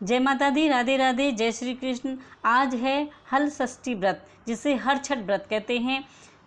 जय माता दी, राधे राधे, जय श्री कृष्ण। आज है हल षष्ठी व्रत, जिसे हर छठ व्रत कहते हैं।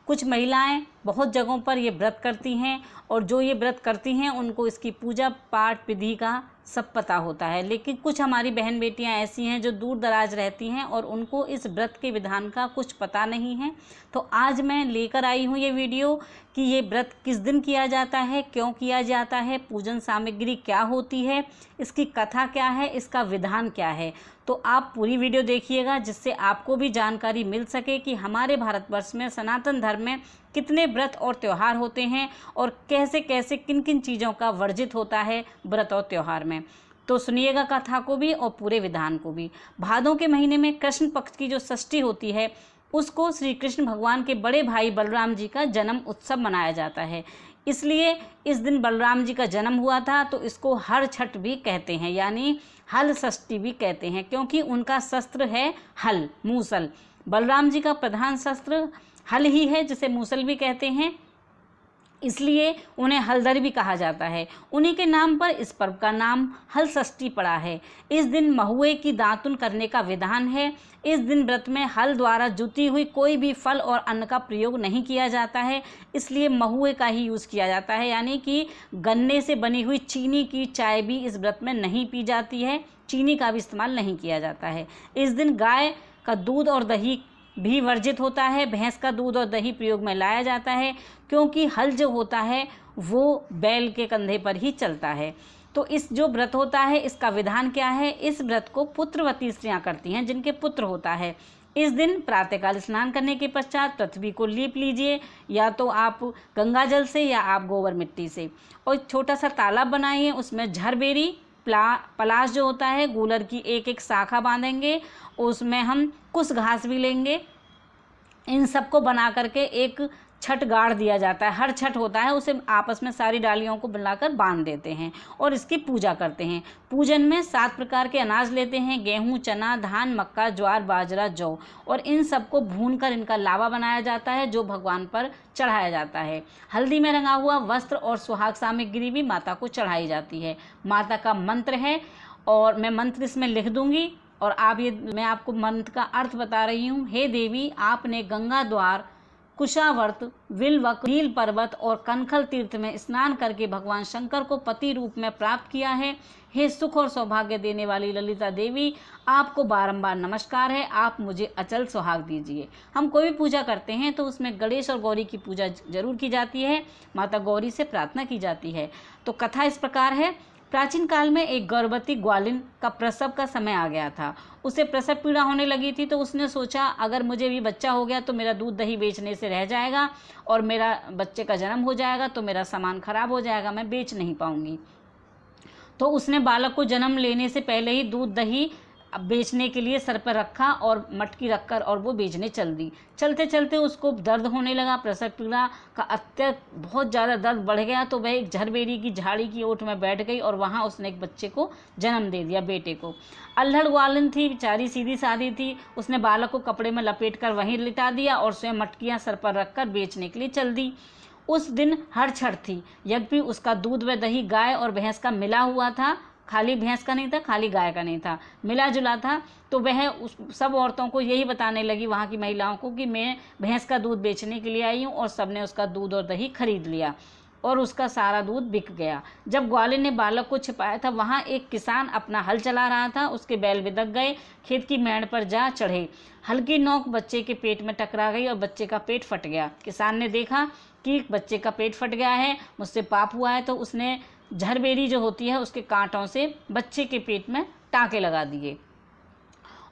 कुछ महिलाएं बहुत जगहों पर ये व्रत करती हैं और जो ये व्रत करती हैं उनको इसकी पूजा पाठ विधि का सब पता होता है। लेकिन कुछ हमारी बहन बेटियां ऐसी हैं जो दूर दराज रहती हैं और उनको इस व्रत के विधान का कुछ पता नहीं है। तो आज मैं लेकर आई हूँ ये वीडियो कि ये व्रत किस दिन किया जाता है, क्यों किया जाता है, पूजन सामग्री क्या होती है, इसकी कथा क्या है, इसका विधान क्या है। तो आप पूरी वीडियो देखिएगा जिससे आपको भी जानकारी मिल सके कि हमारे भारतवर्ष में सनातन धर्म में कितने व्रत और त्यौहार होते हैं और कैसे कैसे किन किन चीज़ों का वर्जित होता है व्रत और त्यौहार में। तो सुनिएगा कथा को भी और पूरे विधान को भी। भादों के महीने में कृष्ण पक्ष की जो षष्ठी होती है उसको श्री कृष्ण भगवान के बड़े भाई बलराम जी का जन्म उत्सव मनाया जाता है। इसलिए इस दिन बलराम जी का जन्म हुआ था, तो इसको हर छठ भी कहते हैं, यानी हल षष्ठी भी कहते हैं, क्योंकि उनका शस्त्र है हल, मूसल। बलराम जी का प्रधान शस्त्र हल ही है, जिसे मूसल भी कहते हैं, इसलिए उन्हें हलधर भी कहा जाता है। उन्हीं के नाम पर इस पर्व का नाम हल षष्ठी पड़ा है। इस दिन महुए की दातुन करने का विधान है। इस दिन व्रत में हल द्वारा जुती हुई कोई भी फल और अन्न का प्रयोग नहीं किया जाता है, इसलिए महुए का ही यूज़ किया जाता है, यानी कि गन्ने से बनी हुई चीनी की चाय भी इस व्रत में नहीं पी जाती है, चीनी का भी इस्तेमाल नहीं किया जाता है। इस दिन गाय का दूध और दही भी वर्जित होता है। भैंस का दूध और दही प्रयोग में लाया जाता है, क्योंकि हल जो होता है वो बैल के कंधे पर ही चलता है। तो इस जो व्रत होता है इसका विधान क्या है? इस व्रत को पुत्रवती स्त्रियां करती हैं, जिनके पुत्र होता है। इस दिन प्रातःकाल स्नान करने के पश्चात पृथ्वी को लीप लीजिए, या तो आप गंगा जल से या आप गोबर मिट्टी से, और छोटा सा तालाब बनाइए, उसमें झरबेरी पलाश जो होता है गूलर की एक एक शाखा बांधेंगे, उसमें हम कुछ घास भी लेंगे। इन सबको बना करके एक छठ गाड़ दिया जाता है। हर छठ होता है उसे आपस में सारी डालियों को बनाकर बांध देते हैं और इसकी पूजा करते हैं। पूजन में 7 प्रकार के अनाज लेते हैं: गेहूं, चना, धान, मक्का, ज्वार, बाजरा, जौ, और इन सबको भूनकर इनका लावा बनाया जाता है जो भगवान पर चढ़ाया जाता है। हल्दी में रंगा हुआ वस्त्र और सुहाग सामग्री भी माता को चढ़ाई जाती है। माता का मंत्र है और मैं मंत्र इसमें लिख दूंगी और मैं आपको मंत्र का अर्थ बता रही हूँ। हे देवी, आपने गंगा द्वार, कुशावर्त, विल्वक, नील पर्वत और कनखल तीर्थ में स्नान करके भगवान शंकर को पति रूप में प्राप्त किया है। हे सुख और सौभाग्य देने वाली ललिता देवी, आपको बारंबार नमस्कार है, आप मुझे अचल सुहाग दीजिए। हम कोई भी पूजा करते हैं तो उसमें गणेश और गौरी की पूजा जरूर की जाती है, माता गौरी से प्रार्थना की जाती है। तो कथा इस प्रकार है। प्राचीन काल में एक गर्भवती ग्वालिन का प्रसव का समय आ गया था। उसे प्रसव पीड़ा होने लगी थी, तो उसने सोचा अगर मुझे भी बच्चा हो गया तो मेरा दूध दही बेचने से रह जाएगा और मेरा बच्चे का जन्म हो जाएगा तो मेरा सामान खराब हो जाएगा, मैं बेच नहीं पाऊंगी। तो उसने बालक को जन्म लेने से पहले ही दूध दही बेचने के लिए सर पर रखा और मटकी रखकर और वो बेचने चल दी। चलते चलते उसको दर्द होने लगा, प्रसव पीड़ा का बहुत ज़्यादा दर्द बढ़ गया, तो वह एक झरबेरी की झाड़ी की ओट में बैठ गई और वहाँ उसने एक बच्चे को जन्म दे दिया, बेटे को। अल्हड़ ग्वालिन थी, बेचारी सीधी सादी थी, उसने बालक को कपड़े में लपेट कर वहीं लिटा दिया और स्वयं मटकियाँ सर पर रख कर बेचने के लिए चल दी। उस दिन हर छठ थी, यद्यपि उसका दूध व दही गाय और भैंस का मिला हुआ था, खाली भैंस का नहीं था, खाली गाय का नहीं था, मिला जुला था। तो वह उस सब औरतों को यही बताने लगी, वहाँ की महिलाओं को, कि मैं भैंस का दूध बेचने के लिए आई हूँ, और सबने उसका दूध और दही खरीद लिया और उसका सारा दूध बिक गया। जब ग्वालिन ने बालक को छिपाया था, वहाँ एक किसान अपना हल चला रहा था, उसके बैल बिदक गए, खेत की मेड़ पर जा चढ़े। हल्की नोक बच्चे के पेट में टकरा गई और बच्चे का पेट फट गया। किसान ने देखा कि बच्चे का पेट फट गया है, मुझसे पाप हुआ है, तो उसने झरबेरी जो होती है उसके कांटों से बच्चे के पेट में टाँके लगा दिए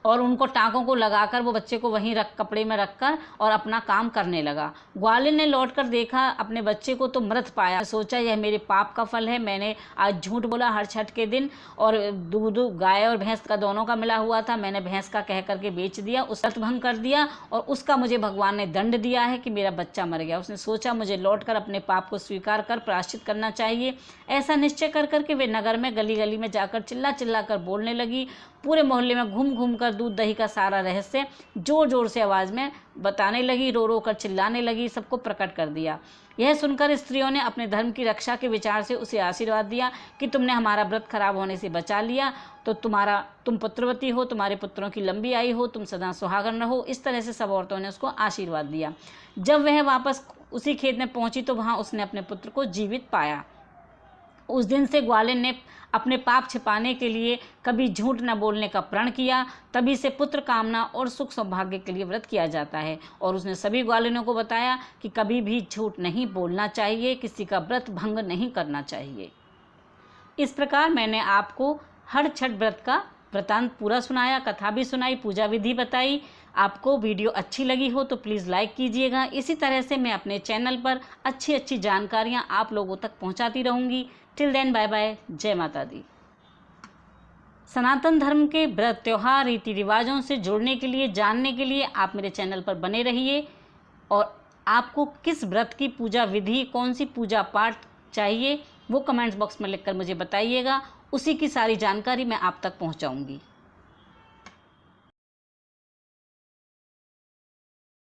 और उनको टाँकों को लगाकर वो बच्चे को वहीं कपड़े में रखकर और अपना काम करने लगा। ग्वालिन ने लौटकर देखा अपने बच्चे को तो मृत पाया। सोचा यह मेरे पाप का फल है, मैंने आज झूठ बोला हर छठ के दिन, और दूध गाय और भैंस का दोनों का मिला हुआ था, मैंने भैंस का कह करके बेच दिया, उस व्रत भंग कर दिया और उसका मुझे भगवान ने दंड दिया है कि मेरा बच्चा मर गया। उसने सोचा मुझे लौटकर अपने पाप को स्वीकार कर प्रायश्चित करना चाहिए। ऐसा निश्चय कर करके वे नगर में गली गली में जाकर चिल्ला चिल्ला कर बोलने लगी। पूरे मोहल्ले में घूम घूम कर दूध दही का सारा रहस्य जोर जोर से आवाज़ में बताने लगी, रो रो कर चिल्लाने लगी, सबको प्रकट कर दिया। यह सुनकर स्त्रियों ने अपने धर्म की रक्षा के विचार से उसे आशीर्वाद दिया कि तुमने हमारा व्रत खराब होने से बचा लिया, तो तुम पुत्रवती हो, तुम्हारे पुत्रों की लंबी आयु हो, तुम सदा सुहागन रहो। इस तरह से सब औरतों ने उसको आशीर्वाद दिया। जब वह वापस उसी खेत में पहुंची तो वहां उसने अपने पुत्र को जीवित पाया। उस दिन से ग्वालिन ने अपने पाप छिपाने के लिए कभी झूठ न बोलने का प्रण किया। तभी से पुत्र कामना और सुख सौभाग्य के लिए व्रत किया जाता है। और उसने सभी ग्वालिनों को बताया कि कभी भी झूठ नहीं बोलना चाहिए, किसी का व्रत भंग नहीं करना चाहिए। इस प्रकार मैंने आपको हर छठ व्रत का वृतांत पूरा सुनाया, कथा भी सुनाई, पूजा विधि बताई। आपको वीडियो अच्छी लगी हो तो प्लीज़ लाइक कीजिएगा। इसी तरह से मैं अपने चैनल पर अच्छी अच्छी जानकारियाँ आप लोगों तक पहुँचाती रहूँगी। टिल देन बाय बाय, जय माता दी। सनातन धर्म के व्रत त्योहार रीति रिवाजों से जुड़ने के लिए, जानने के लिए आप मेरे चैनल पर बने रहिए। और आपको किस व्रत की पूजा विधि, कौन सी पूजा पाठ चाहिए वो कमेंट्स बॉक्स में लिखकर मुझे बताइएगा। उसी की सारी जानकारी मैं आप तक पहुंचाऊंगी।